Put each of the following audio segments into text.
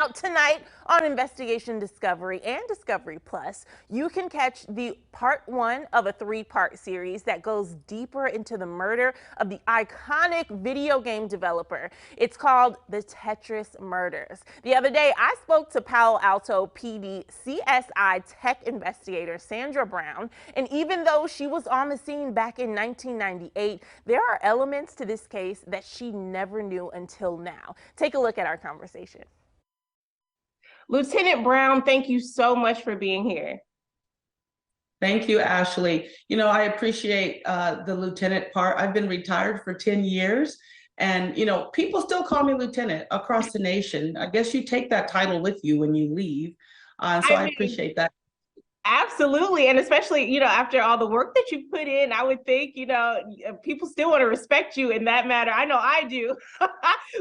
Out tonight on Investigation Discovery and Discovery Plus, you can catch the part one of a three-part series that goes deeper into the murder of the iconic video game developer. It's called the Tetris Murders. The other day, I spoke to Palo Alto PD CSI tech investigator Sandra Brown, and even though she was on the scene back in 1998, there are elements to this case that she never knew until now. Take a look at our conversation. Lieutenant Brown, thank you so much for being here. Thank you, Ashley. I appreciate the lieutenant part. I've been retired for 10 years, and people still call me lieutenant across the nation. I guess you take that title with you when you leave. I appreciate that. Absolutely. And especially, after all the work that you put in, I would think, people still want to respect you in that matter. I know I do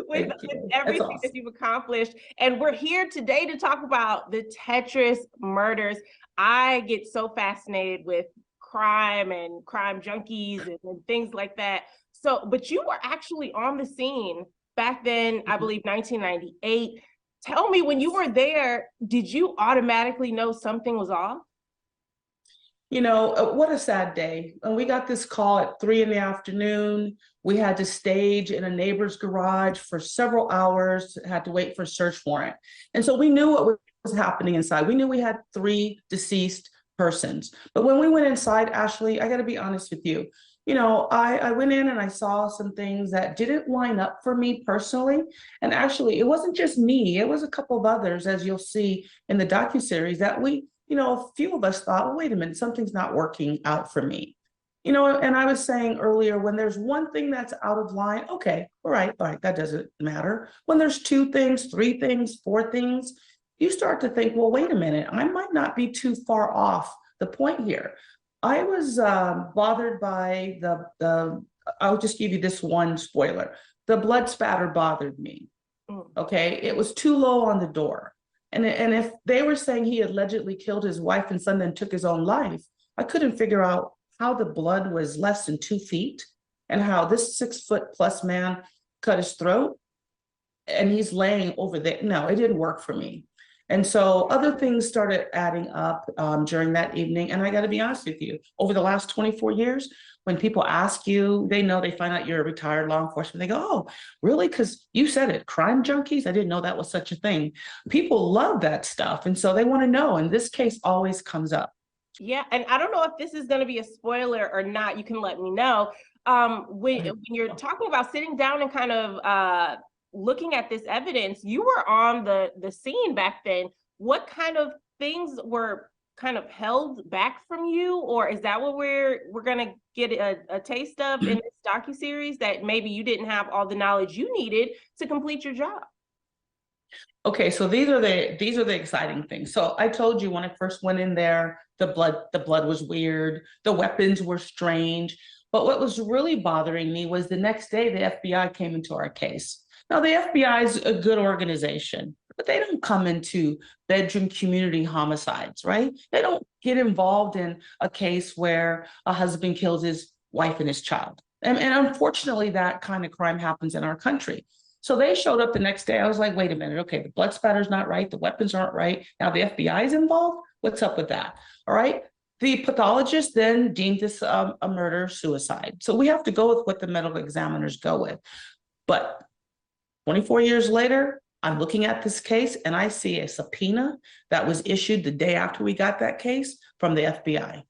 with everything awesome that you've accomplished. And we're here today to talk about the Tetris Murders. I get so fascinated with crime and crime junkies and things like that. So, but you were actually on the scene back then, I believe 1998. Tell me, when you were there, did you automatically know something was off? What a sad day. And we got this call at 3 p.m. We had to stage in a neighbor's garage for several hours, had to wait for a search warrant. And so we knew what was happening inside. We knew we had 3 deceased persons. But when we went inside, Ashley, I got to be honest with you. I went in and I saw some things that didn't line up for me personally. And actually, it wasn't just me. It was a couple of others, as you'll see in the docuseries, that a few of us thought, well, wait a minute, something's not working out for me. And I was saying earlier, when there's one thing that's out of line, okay, all right, that doesn't matter. When there's 2 things, 3 things, 4 things, you start to think, well, wait a minute, I might not be too far off the point here. I was bothered by I'll just give you this one spoiler. The blood spatter bothered me. Okay, it was too low on the door. And if they were saying he allegedly killed his wife and son, then took his own life, I couldn't figure out how the blood was less than 2 feet and how this 6-foot+ man cut his throat and he's laying over there. No, it didn't work for me. And so other things started adding up during that evening. And I got to be honest with you, over the last 24 years, when people ask you, they find out you're a retired law enforcement. They go, oh, really? Because you said it, crime junkies? I didn't know that was such a thing. People love that stuff. And so they want to know. And this case always comes up. Yeah. And I don't know if this is going to be a spoiler or not. You can let me know. When you're talking about sitting down and kind of looking at this evidence, you were on the scene back then. What kind of things were kind of held back from you, or is that what we're gonna get a taste of in this docuseries, that maybe you didn't have all the knowledge you needed to complete your job? Okay, so these are the exciting things. So I told you when I first went in there, the blood was weird, the weapons were strange. But what was really bothering me was the next day the FBI came into our case. Now, the FBI is a good organization, but they don't come into bedroom community homicides, right? They don't get involved in a case where a husband kills his wife and his child. And unfortunately, that kind of crime happens in our country. So they showed up the next day. I was like, wait a minute. Okay, the blood spatter's not right. The weapons aren't right. Now the FBI is involved. What's up with that? All right. The pathologist then deemed this a murder-suicide. So we have to go with what the medical examiners go with. But 24 years later, I'm looking at this case and I see a subpoena that was issued the day after we got that case from the FBI.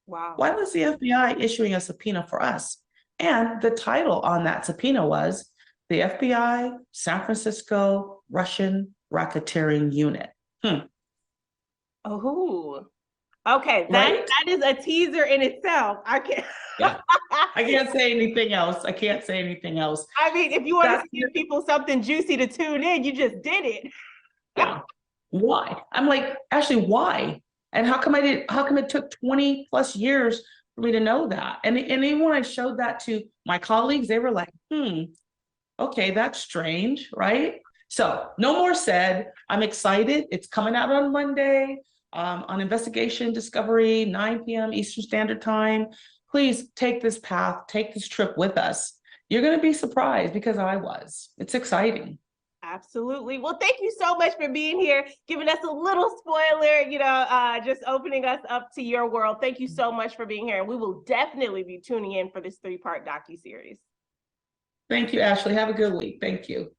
Wow. Why was the FBI issuing a subpoena for us? And the title on that subpoena was the FBI San Francisco Russian Racketeering Unit. Oh, okay. That is a teaser in itself. I can't. Yeah. I can't say anything else. I can't say anything else. I mean, if you want to give people something juicy to tune in, you just did it. Yeah. Why? I'm like, Ashley, why? And how come it took 20+ years for me to know that? And even when I showed that to my colleagues, they were like, okay, that's strange, right? So no more said. I'm excited. It's coming out on Monday on Investigation Discovery, 9 p.m. Eastern Standard Time. Please take this path, take this trip with us. You're going to be surprised because I was. It's exciting. Absolutely. Well, thank you so much for being here, giving us a little spoiler, just opening us up to your world. Thank you so much for being here. And we will definitely be tuning in for this 3-part docuseries. Thank you, Ashley. Have a good week. Thank you.